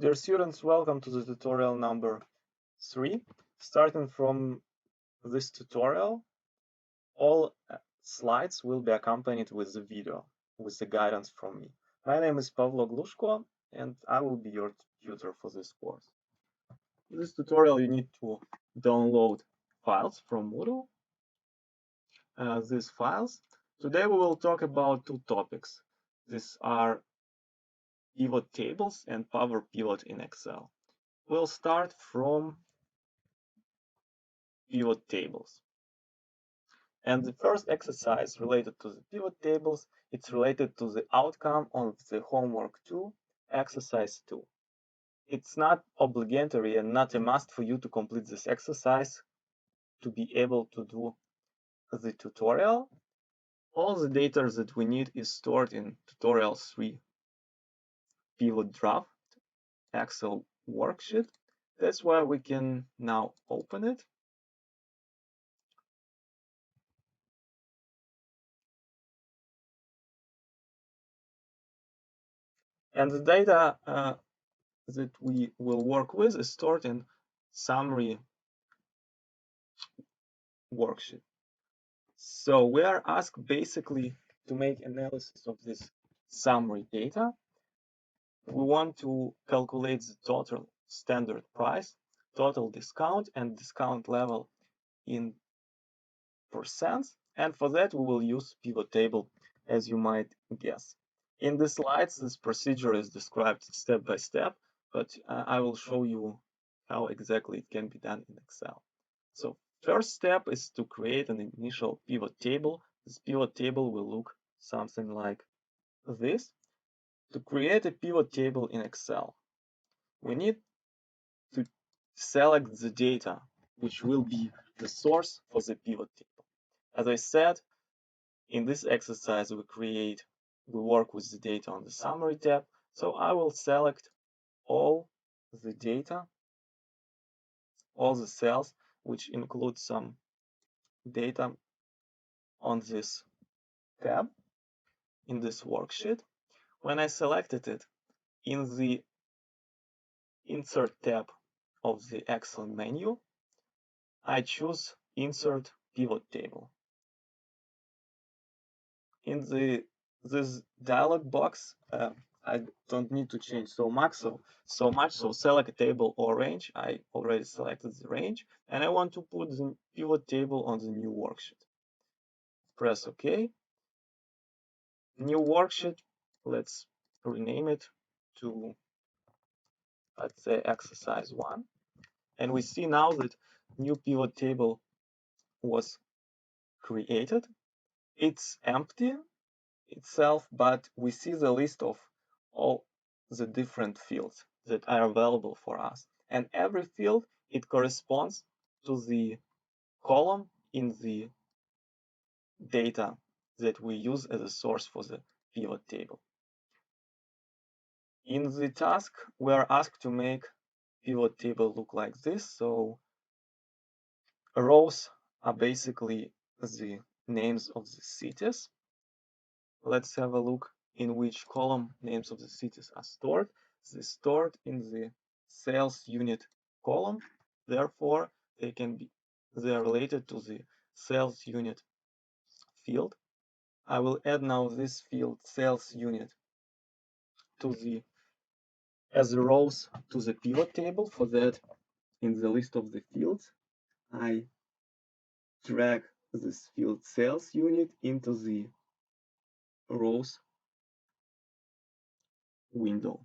Dear students, welcome to the tutorial number 3. Starting from this tutorial, all slides will be accompanied with the video, with the guidance from me. My name is Pavlo Glushko, and I will be your tutor for this course. In this tutorial, you need to download files from Moodle. These files. Today we will talk about two topics. These are pivot tables and Power Pivot in Excel. We'll start from pivot tables. And the first exercise related to the pivot tables, it's related to the outcome of the homework 2, exercise 2. It's not obligatory and not a must for you to complete this exercise to be able to do the tutorial. All the data that we need is stored in tutorial 3 pivot draft Excel worksheet. That's why we can now open it. And the data that we will work with is stored in summary worksheet. So we are asked basically to make analysis of this summary data. We want to calculate the total standard price, total discount, and discount level in percents. And for that, we will use PivotTable, as you might guess. In the slides, this procedure is described step by step, but I will show you how exactly it can be done in Excel. So first step is to create an initial pivot table. This pivot table will look something like this. To create a pivot table in Excel, we need to select the data, which will be the source for the pivot table. As I said, in this exercise, we work with the data on the summary tab. So I will select all the data, all the cells, which include some data on this tab in this worksheet. When I selected it, in the Insert tab of the Excel menu, I choose Insert Pivot Table. In this dialog box, I don't need to change so much. So select a table or range. I already selected the range, and I want to put the pivot table on the new worksheet. Press OK. New worksheet. Let's rename it to, let's say, exercise 1. And we see now that new pivot table was created. It's empty itself, but we see the list of all the different fields that are available for us. And every field, it corresponds to the column in the data that we use as a source for the pivot table. In the task, we are asked to make pivot table look like this. So rows are basically the names of the cities. Let's have a look in which column names of the cities are stored. They're stored in the sales unit column. Therefore, they are related to the sales unit field. I will add now this field sales unit as rows to the pivot table. For that, in the list of the fields, I drag this field sales unit into the rows window.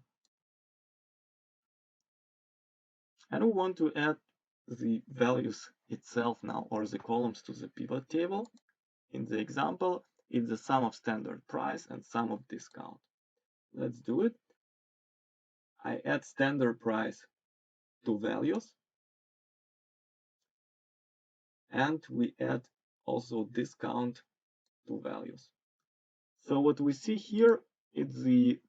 And we want to add the values itself now, or the columns, to the pivot table. In the example, it's the sum of standard price and sum of discount. Let's do it. I add standard price to values, and we add also discount to values. So what we see here is the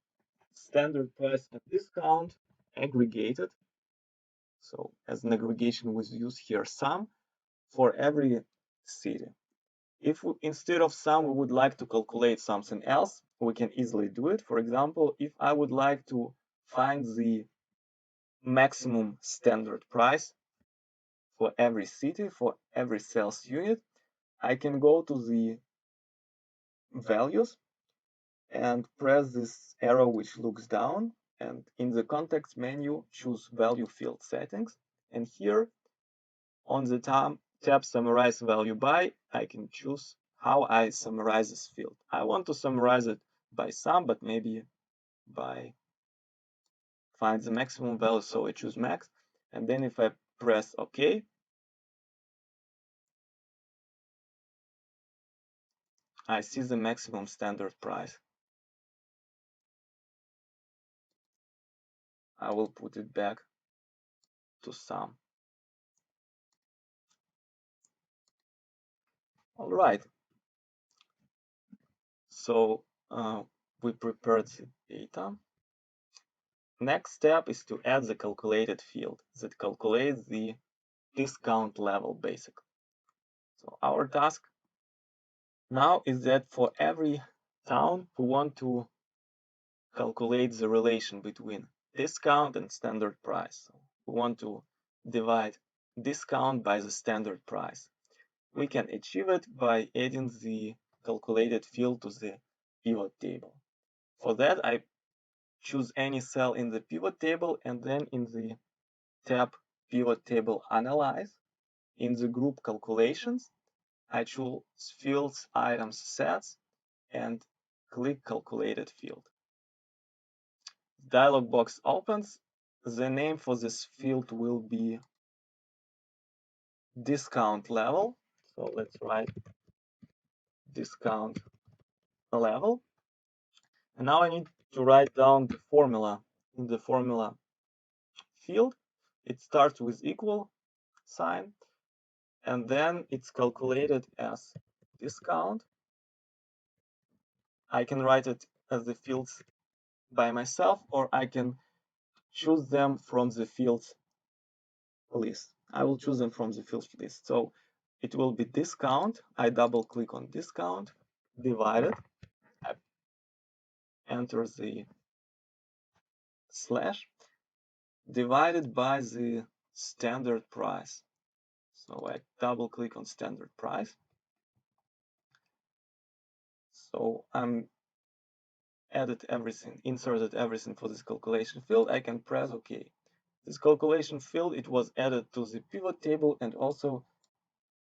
standard price and discount aggregated. So as an aggregation, we use here sum for every city. If instead of sum we would like to calculate something else, we can easily do it. For example, if I would like to find the maximum standard price for every city, for every sales unit, I can go to the values and press this arrow which looks down, and in the context menu choose value field settings, and here on the tab summarize value by, I can choose how I summarize this field. I want to summarize it by sum, but maybe by find the maximum value, so I choose max, and then if I press OK, I see the maximum standard price. I will put it back to sum. All right. So we prepared the data. Next step is to add the calculated field that calculates the discount level basically. So our task now is that for every town we want to calculate the relation between discount and standard price. So we want to divide discount by the standard price. We can achieve it by adding the calculated field to the pivot table. For that, I choose any cell in the pivot table, and then in the tab pivot table analyze, in the group calculations, I choose fields, items, sets, and click calculated field. Dialog box opens. The name for this field will be discount level. So let's write discount level. And now I need to write down the formula. In the formula field, it starts with equal sign, and then it's calculated as discount. I can write it as the fields by myself, or I can choose them from the fields list. I will choose them from the fields list. So it will be discount. I double click on discount, divided. I enter the slash, divided by the standard price. So I double click on standard price. So I'm added everything, inserted everything for this calculation field. I can press OK. This calculation field, it was added to the pivot table and also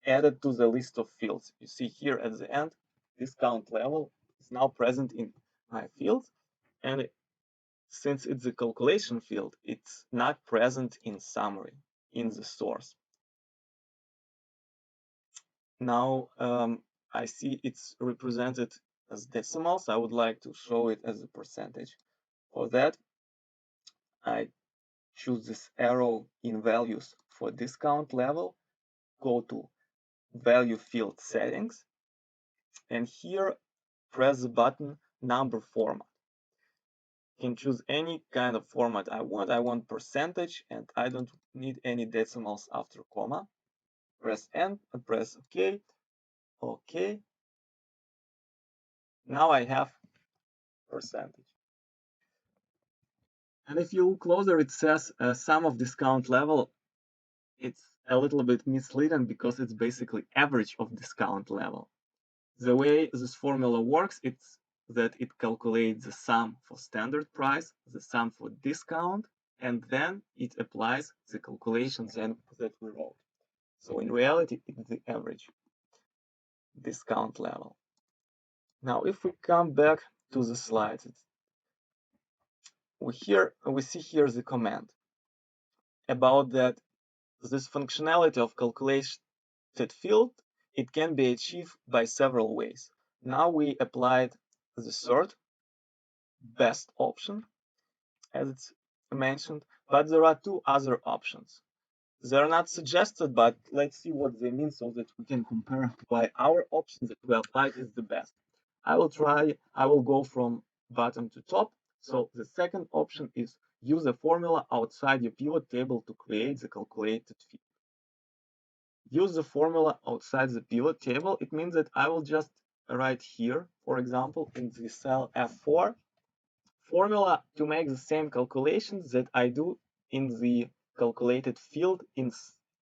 added to the list of fields. You see here at the end, discount level is now present in my fields. And since it's a calculation field, it's not present in summary, in the source. Now I see it's represented as decimals. I would like to show it as a percentage. For that, I choose this arrow in values for discount level, go to value field settings, and here press the button number format. You can choose any kind of format I want. I want percentage, and I don't need any decimals after comma. Press N and press OK. OK. Now I have percentage. And if you look closer, it says sum of discount level. It's a little bit misleading because it's basically average of discount level. The way this formula works, it's that it calculates the sum for standard price, the sum for discount, and then it applies the calculations that we wrote. So in reality, it's the average discount level. Now, if we come back to the slides, we see here the comment about that this functionality of calculated field, it can be achieved by several ways. Now we applied the third best option, as it's mentioned, but there are two other options. They're not suggested, but let's see what they mean so that we can compare why our option that we applied is the best. I will go from bottom to top. So the second option is use a formula outside your pivot table to create the calculated field. Use the formula outside the pivot table. It means that I will just write here, for example, in the cell F4, formula to make the same calculations that I do in the calculated field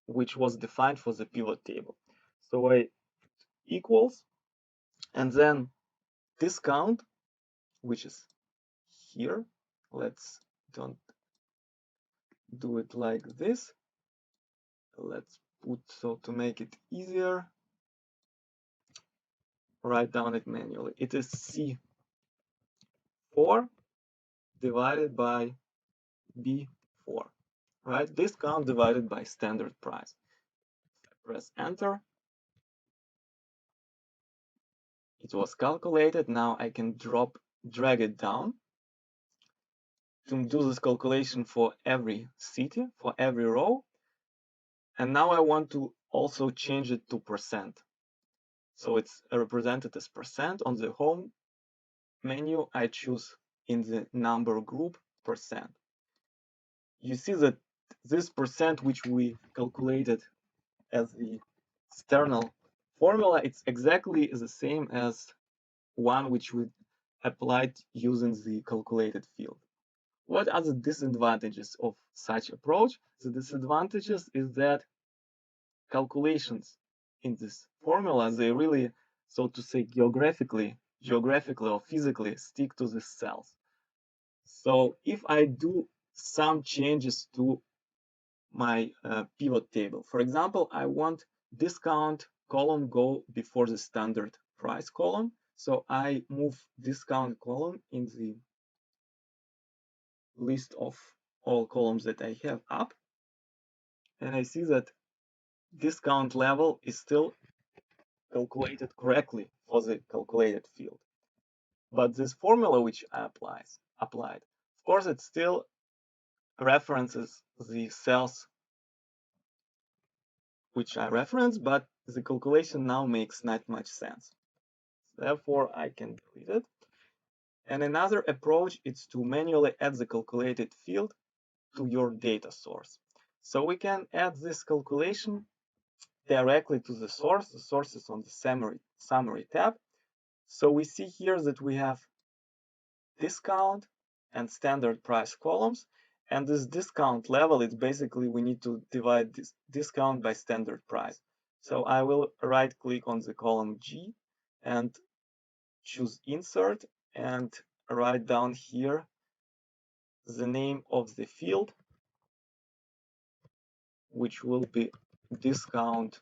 which was defined for the pivot table. So I equals, and then discount, which is here. Let's don't do it like this. Let's put, so to make it easier, write down it manually. It is C4 divided by B4, right? Discount divided by standard price. Press enter. It was calculated. Now I can drag it down to do this calculation for every city, for every row. And now I want to also change it to percent. So it's represented as percent. On the home menu, I choose in the number group percent. You see that this percent which we calculated as the external formula, it's exactly the same as one which we applied using the calculated field. What are the disadvantages of such approach? The disadvantages is that calculations in this formula, they really, so to say, geographically or physically stick to the cells. So if I do some changes to my pivot table, for example, I want discount column go before the standard price column. So I move discount column in the list of all columns that I have up, and I see that discount level is still calculated correctly for the calculated field. But this formula which I applied, of course, it still references the cells which I referenced, but the calculation now makes not much sense. Therefore, I can delete it. And another approach is to manually add the calculated field to your data source. So we can add this calculation directly to the source. The source is on the summary tab. So we see here that we have discount and standard price columns. And this discount level is basically we need to divide this discount by standard price. So I will right click on the column G and choose insert and write down here the name of the field, which will be discount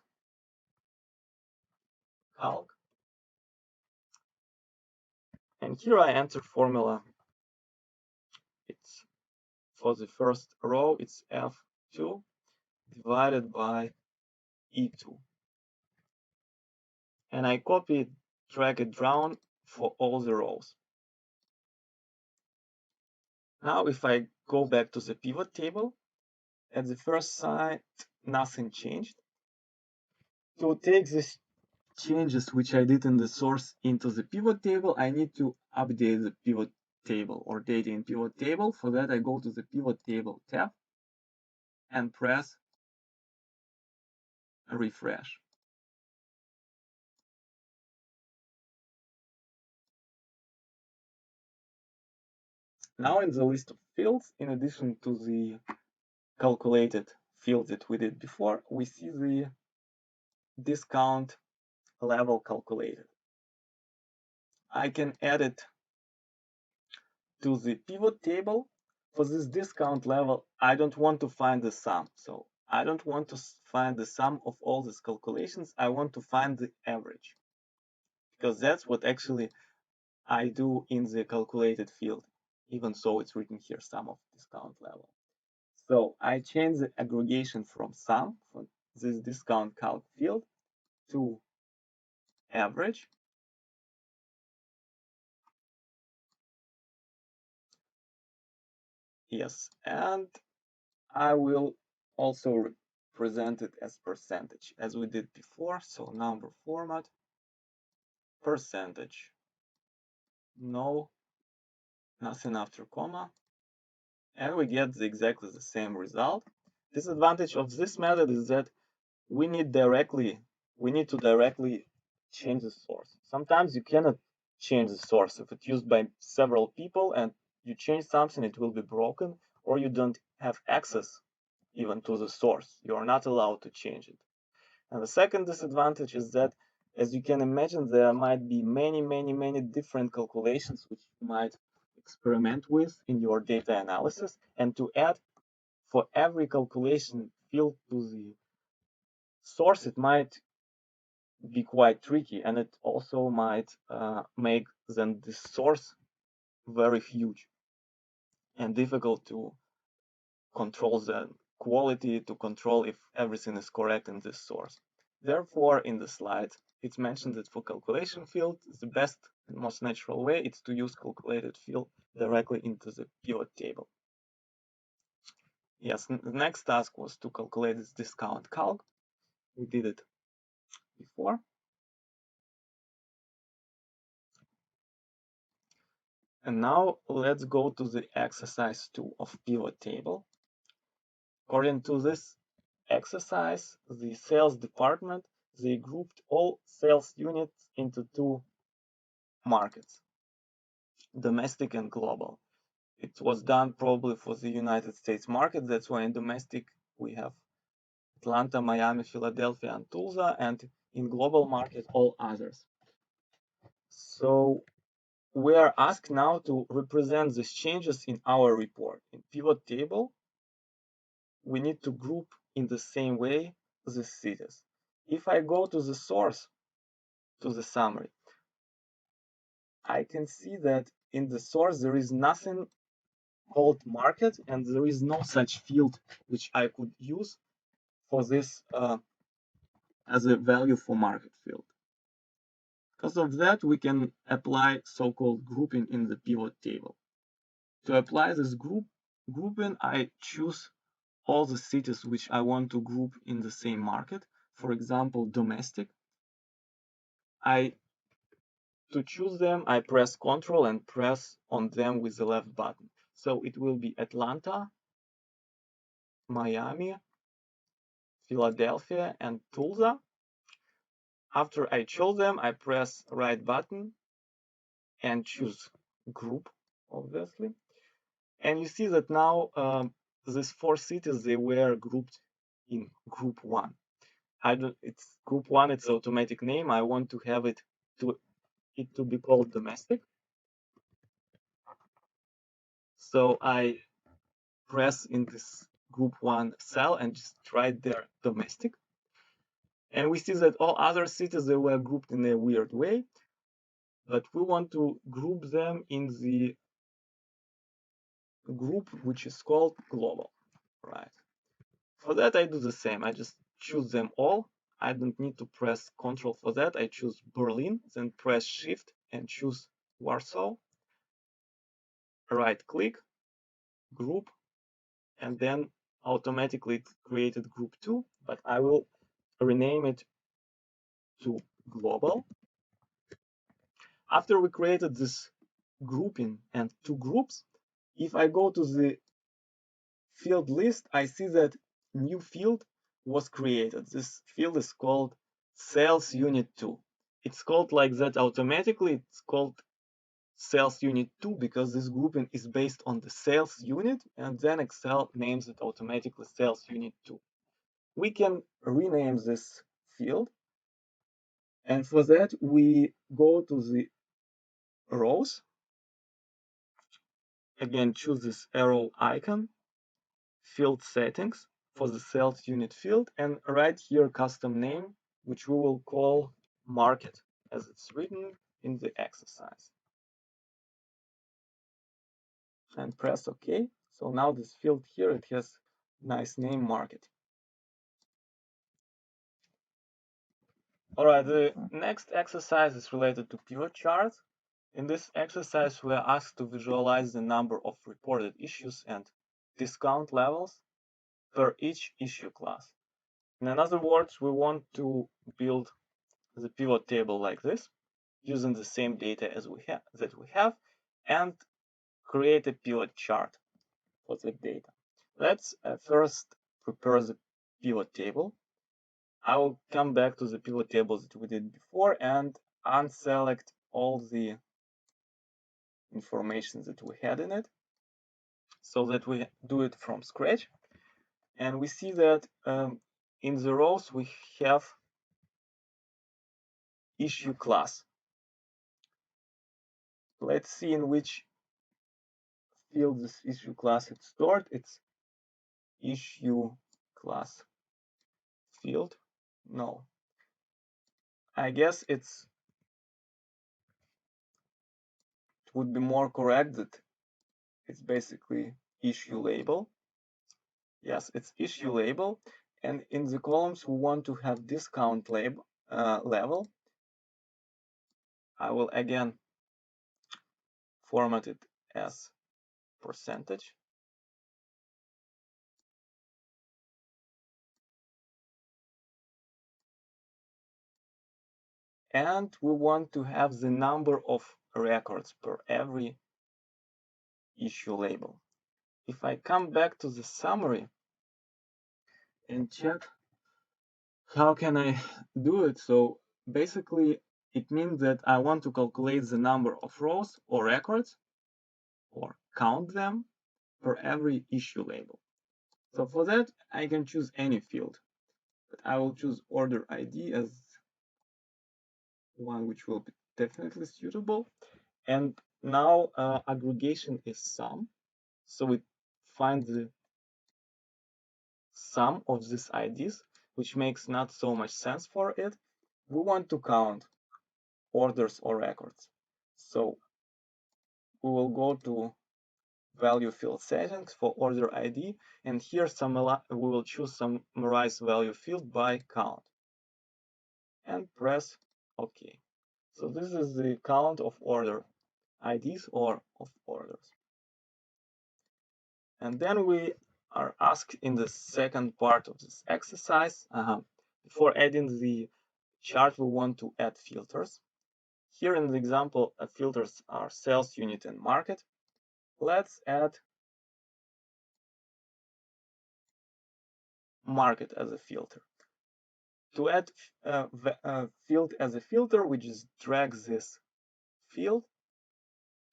calc. And here I enter formula. It's for the first row, it's F2 divided by E2. And I copy it, drag it down for all the rows. Now, if I go back to the pivot table, at the first sight, nothing changed. To take these changes which I did in the source into the pivot table, I need to update the pivot table or data in pivot table. For that, I go to the pivot table tab and press refresh. Now in the list of fields, in addition to the calculated field that we did before, we see the discount level calculated. I can add it to the pivot table. For this discount level, I don't want to find the sum. So I don't want to find the sum of all these calculations. I want to find the average, because that's what actually I do in the calculated field, even so it's written here sum of discount level. So I change the aggregation from sum for this discount calc field to average. Yes, and I will also represent it as percentage as we did before. So number format, percentage, no, nothing after comma, and we get exactly the same result. Disadvantage of this method is that we need to directly change the source. Sometimes you cannot change the source if it's used by several people and you change something, it will be broken, or you don't have access even to the source. You are not allowed to change it. And the second disadvantage is that, as you can imagine, there might be many different calculations which you might experiment with in your data analysis. And to add for every calculation field to the source, it might be quite tricky, and it also might make then the source very huge and difficult to control the quality, to control if everything is correct in this source. Therefore, in the slide, it's mentioned that for calculation field, the best and most natural way is to use calculated field directly into the pivot table. Yes, the next task was to calculate this discount calc. We did it before. And now let's go to the exercise 2 of pivot table. According to this exercise, the sales department, they grouped all sales units into two markets, domestic and global. It was done probably for the United States market. That's why in domestic we have Atlanta, Miami, Philadelphia, and Tulsa, and in global market all others. So we are asked now to represent these changes in our report. In pivot table, we need to group in the same way the cities. If I go to the source, to the summary, I can see that in the source there is nothing called market, and there is no such field which I could use for this as a value for market field. Because of that, we can apply so-called grouping in the pivot table. To apply this grouping, I choose all the cities which I want to group in the same market. For example, domestic. To choose them, I press Ctrl and press on them with the left button. So it will be Atlanta, Miami, Philadelphia, and Tulsa. After I chose them, I press right button and choose group, obviously. And you see that now these four cities, they were grouped in group 1. It's group 1, it's automatic name. I want to have it to be called domestic. So I press in this group 1 cell and just write there domestic. And we see that all other cities, they were grouped in a weird way, but we want to group them in the group which is called global, right? For that, I do the same. I just choose them all. I don't need to press Ctrl for that. I choose Berlin, then press Shift and choose Warsaw. Right click, group, and then automatically it created group 2, but I will rename it to global. After we created this grouping and two groups, if I go to the field list, I see that new field was created. This field is called sales unit 2. It's called like that automatically. It's called sales unit 2 because this grouping is based on the sales unit, and then Excel names it automatically sales unit 2. We can rename this field, and for that we go to the rows. Again, choose this arrow icon, field settings for the sales unit field, and write here custom name, which we will call market as it's written in the exercise. And press OK. So now this field here, it has nice name market. All right, the next exercise is related to PivotCharts. In this exercise, we are asked to visualize the number of reported issues and discount levels per each issue class. In other words, we want to build the pivot table like this, using the same data as we have, and create a pivot chart for the data. Let's first prepare the pivot table. I will come back to the pivot tables that we did before and unselect all the information that we had in it. so that we do it from scratch. And we see that in the rows we have issue class. Let's see in which field this issue class is stored. It's issue class field. No, I guess it would be more correct that it's basically issue label. Yes, it's issue label. And in the columns, we want to have discount label, level. I will again format it as percentage. And we want to have the number of records per every issue label. If I come back to the summary and check how can I do it, so basically it means that I want to calculate the number of rows or records or count them for every issue label. So for that, I can choose any field, but I will choose order ID as one which will be definitely suitable. And now aggregation is sum. So it finds the sum of these IDs, which makes not so much sense for it. We want to count orders or records. So we will go to value field settings for order ID, and here we will choose summarize value field by count and press OK. So this is the count of order IDs or of orders. And then we are asked in the second part of this exercise, before adding the chart, we want to add filters. Here in the example, filters are sales unit and market. Let's add market as a filter. To add field as a filter, we just drag this field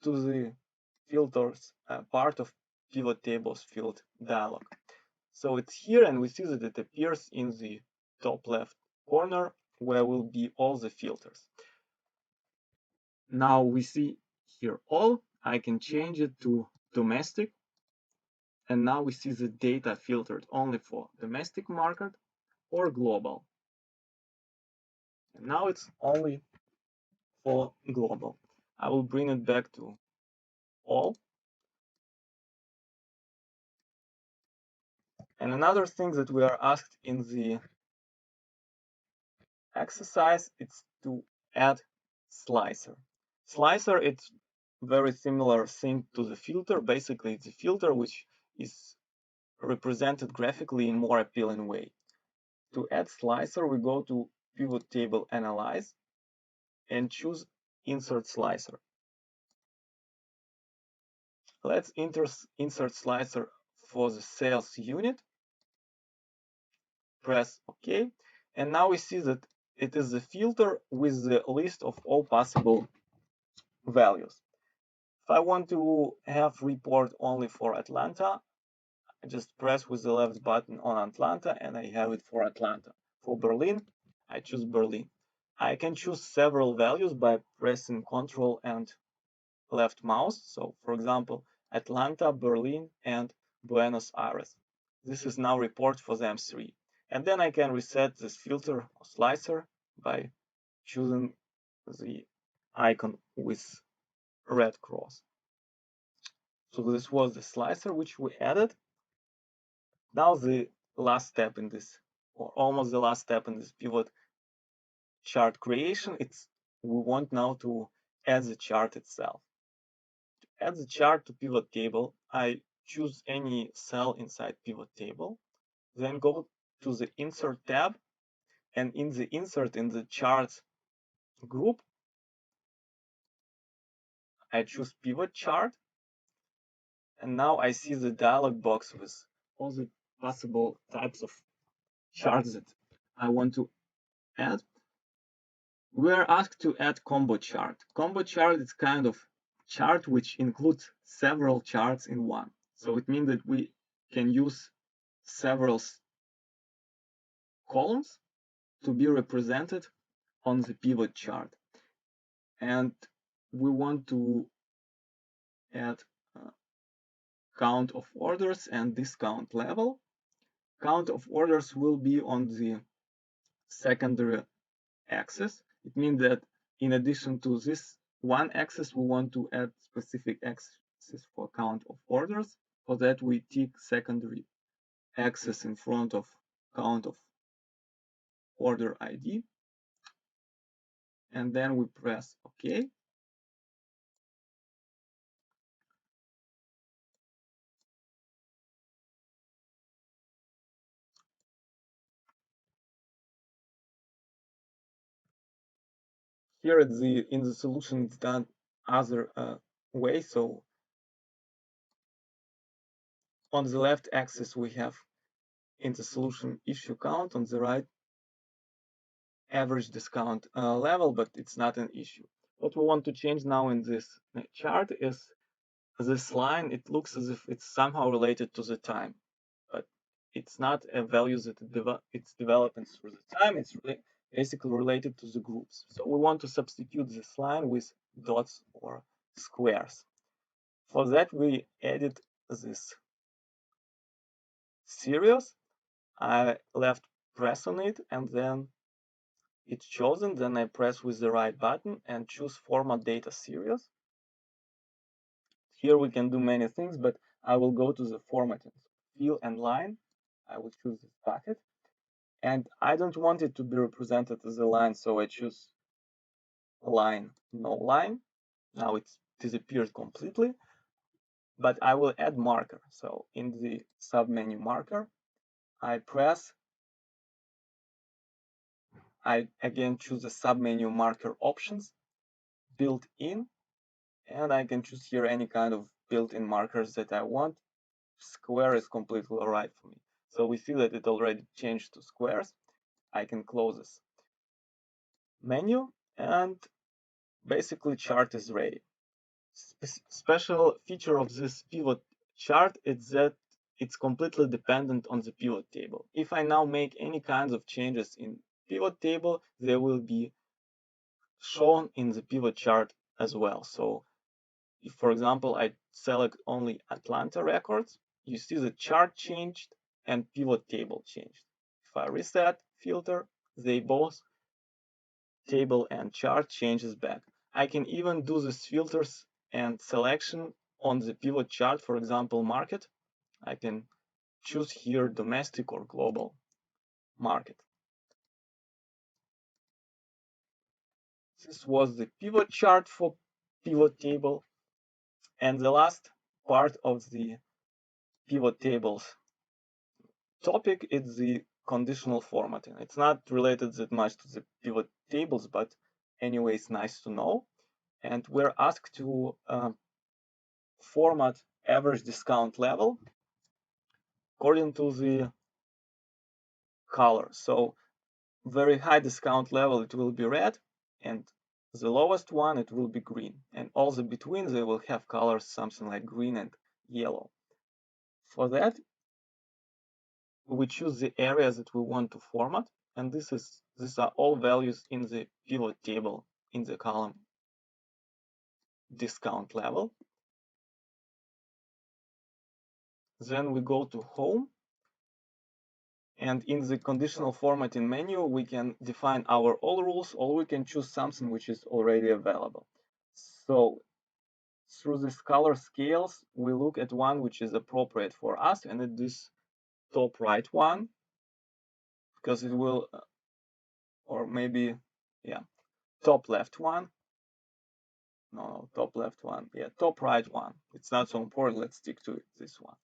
to the filters part of PivotTables field dialog. So it's here, and we see that it appears in the top left corner where will be all the filters. Now we see here all. I can change it to domestic, and now we see the data filtered only for domestic market or global. And now it's only for global. I will bring it back to all. And another thing that we are asked in the exercise is to add slicer. Slicer, it's very similar thing to the filter. Basically, it's a filter which is represented graphically in more appealing way. To add slicer, we go to pivot table analyze and choose insert slicer. Let's insert slicer for the sales unit. Press OK. And now we see that it is the filter with the list of all possible values. If I want to have report only for Atlanta, I just press with the left button on Atlanta and I have it for Atlanta. For Berlin, I choose Berlin. I can choose several values by pressing Ctrl and left mouse. So for example, Atlanta, Berlin, and Buenos Aires. This is now report for them three. And then I can reset this filter or slicer by choosing the icon with red cross. So this was the slicer which we added. Now the last step in this, or almost the last step in this pivot chart creation, we want now to add the chart itself. To add the chart to pivot table, I choose any cell inside pivot table, then go to the insert tab, and in the insert in the charts group, I choose pivot chart, and now I see the dialog box with all the possible types of charts that I want to add. We are asked to add combo chart. Combo chart is kind of chart which includes several charts in one. So it means that we can use several columns to be represented on the pivot chart. And we want to add count of orders and discount level. Count of orders will be on the secondary axis. It means that in addition to this one axis, we want to add specific axis for count of orders. For that, we tick secondary axis in front of count of order ID. And then we press OK. Here in the solution, it's done other way. So on the left axis, we have in the solution issue count, on the right average discount level, but it's not an issue. What we want to change now in this chart is this line. It looks as if it's somehow related to the time, but it's not a value that it's developing through the time. It's basically related to the groups. So we want to substitute this line with dots or squares. For that, we added this series. I left press on it, and then it's chosen. Then I press with the right button and choose Format Data Series. Here we can do many things, but I will go to the formatting, fill and line. I will choose this bucket. And I don't want it to be represented as a line, so I choose line, no line. Now it's disappeared completely, but I will add marker. So in the submenu marker, I again choose the submenu marker options, built in, and I can choose here any kind of built-in markers that I want. Square is completely all right for me. So we see that it already changed to squares. I can close this menu, and basically chart is ready. Special feature of this pivot chart is that it's completely dependent on the pivot table. If I now make any kinds of changes in pivot table, they will be shown in the pivot chart as well. So if, for example, I select only Atlanta records, you see the chart changed and pivot table changed. If I reset filter, they both, table and chart, changes back. I can even do these filters and selection on the pivot chart, for example, market. I can choose here domestic or global market. This was the pivot chart for pivot table. And the last part of the pivot tables topic is the conditional formatting. It's not related that much to the pivot tables, but anyway, it's nice to know. And we're asked to format average discount level according to the color. So very high discount level, it will be red, and the lowest one, it will be green. And all the between, they will have colors something like green and yellow. For that, we choose the areas that we want to format, and these are all values in the pivot table in the column discount level. Then we go to home, and in the conditional formatting menu, we can define our all rules, or we can choose something which is already available. So through these color scales, we look at one which is appropriate for us, and it is top right one, because it will, or maybe, yeah, top left one. No, top left one. Yeah, top right one. It's not so important. Let's stick to this one.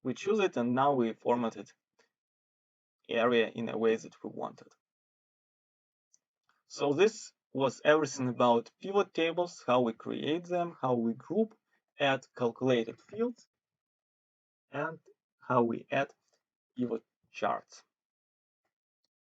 We choose it, and now we formatted area in a way that we wanted. So this was everything about pivot tables, how we create them, how we group, add calculated fields, and how we add pivot charts.